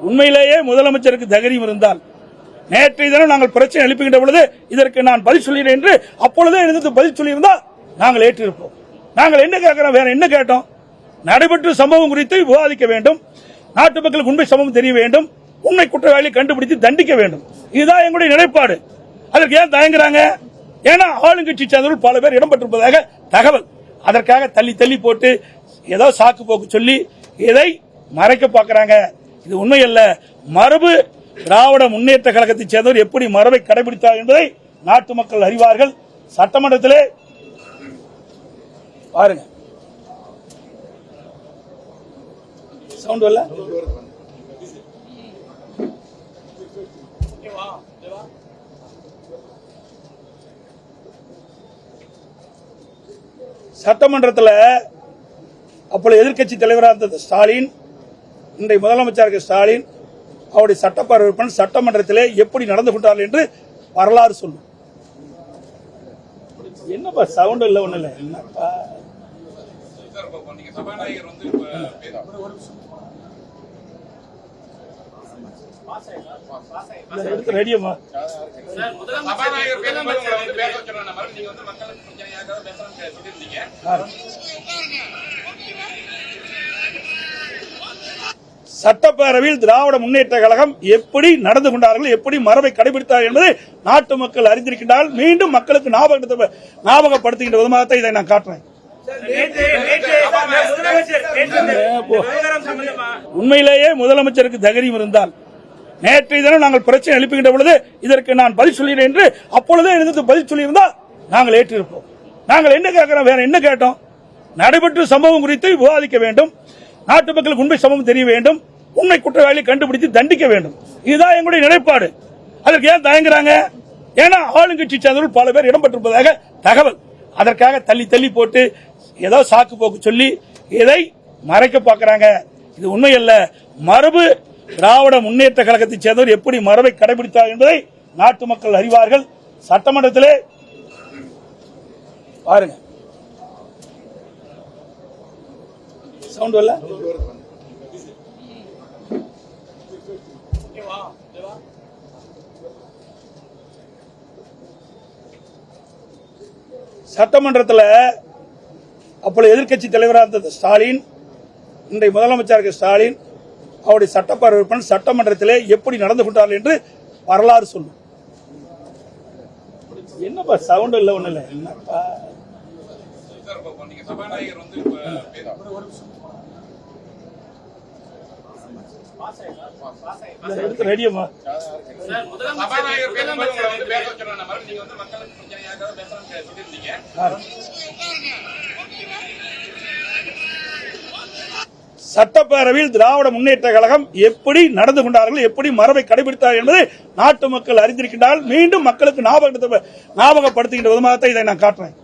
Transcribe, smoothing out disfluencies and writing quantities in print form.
உண்மையிலேயே முதலமைச்சருக்கு தைரியம் இருந்தால் நேற்றைய தினம் நாங்கள் பிரச்சனை எழுப்புகின்ற பொழுது இதற்கு நான் பதில் சொல்கிறேன் என்று அப்பொழுதே எழுந்து பதில் சொல்லியிருந்தால் நாங்கள் ஏற்றிருப்போம். நாங்கள் என்ன கேட்கிறோம், வேற என்ன கேட்டோம்? நடைபெற்ற சம்பவம் குறித்து விவாதிக்க வேண்டும், நாட்டு மக்களுக்கு உண்மை சம்பவம் தெரிய வேண்டும், உண்மை குற்றவாளியை கண்டுபிடித்து தண்டிக்க வேண்டும். இதுதான் எங்களுடைய நிலைப்பாடு. அதற்கு ஏன் தயங்குறாங்க? ஏன்னா ஆளுங்கட்சி சேர்ந்தவர்கள் பல பேர் இடம்பெற்றிருப்பதாக தகவல். அதற்காக தள்ளி தள்ளி போட்டு ஏதோ சாக்கு போக்கு சொல்லி இதை மறைக்க பார்க்கிறாங்க. இது உண்மை அல்ல. மரபு திராவிட முன்னேற்ற கழகத்தை சேர்ந்தவர் எப்படி மரபை கடைபிடித்தார் என்பதை நாட்டு மக்கள் அறிவார்கள். சட்டமன்றத்திலே பாருங்க, சவுண்ட் வரல. சட்டமன்றத்தில் அப்பொழுது எதிர்க்கட்சி தலைவராக இருந்த ஸ்டாலின், இன்றைய முதலமைச்சர் ஸ்டாலின், அவருடைய சட்டப்பேரவை உறுப்பினர் சட்டமன்றத்திலே எப்படி நடந்து கொண்டார்கள் என்று வரலாறு சொல்லும். என்னப்பா சவுண்ட் இல்ல, ஒண்ணு இல்ல. என்னப்பா ரெடியமா சட்டப்பேரவையில் திராவிட முன்னேற்ற கழகம் எப்படி நடந்து கொண்டார்கள், எப்படி மரபை கடைபிடித்தார்கள் என்பதை நாட்டு மக்கள் அறிந்திருக்கின்றால் மீண்டும் மக்களுக்கு ஞாபகப்படுத்துகின்ற விதமாக இதை நான் காட்டுறேன். உண்மையிலேயே முதலமைச்சருக்கு தைரியம் இருந்தால் நேற்றைய தினம் நாங்கள் பிரச்சனை எழுப்புகின்ற பொழுது இதற்கு நான் பதில் சொல்கிறேன் என்று அப்பொழுதே எழுந்து பதில் சொல்லியிருந்தால் நாங்கள் ஏற்றிருப்போம். நாங்கள் என்ன கேட்கிறோம், வேற என்ன கேட்டோம்? நடைபெற்ற சம்பவம் குறித்து விவாதிக்க வேண்டும், நாட்டு மக்களுக்கு உண்மை சம்பவம் தெரிய வேண்டும், உண்மை குற்றவாளியை கண்டுபிடித்து தண்டிக்க வேண்டும். இதுதான் எங்களுடைய நிலைப்பாடு. அதற்கு ஏன் தயங்குறாங்க? ஏன்னா ஆளுங்கட்சி சேர்ந்தவர்கள் பல பேர் இடம்பெற்றிருப்பதாக தகவல். அதற்காக தள்ளி தள்ளி போட்டு ஏதோ சாக்கு போக்கு சொல்லி இதை மறைக்க பார்க்கிறாங்க. இது உண்மை அல்ல. மரபு திராவிட முன்னேற்ற கழகத்தை சேர்ந்தவர் எப்படி மரபை கடைபிடித்தார் என்பதை நாட்டு மக்கள் அறிவார்கள். சட்டமன்றத்திலே பாருங்க, சவுண்ட் வரல. சட்டமன்றத்தில் அப்பொழுது எதிர்க்கட்சி தலைவராக இருந்த ஸ்டாலின், இன்றைய முதலமைச்சர் ஸ்டாலின், அவருடைய சட்டப்பேரவை உறுப்பினர் சட்டமன்றத்திலே எப்படி நடந்து கொண்டார்கள் என்று வரலாறு சொல்லும். என்னப்பா சவுண்ட் இல்ல, ஒண்ணு இல்ல. என்னப்பா ரெடியமா சட்டப்பேரவையில் திராவிட முன்னேற்ற கழகம் எப்படி நடந்து கொண்டார்கள், எப்படி மரபை கடைபிடித்தார்கள் என்பதை நாட்டு மக்கள் அறிந்திருக்கின்றால் மீண்டும் மக்களுக்கு ஞாபகப்படுத்துகின்ற விதமாக இதை நான் காட்டுறேன்.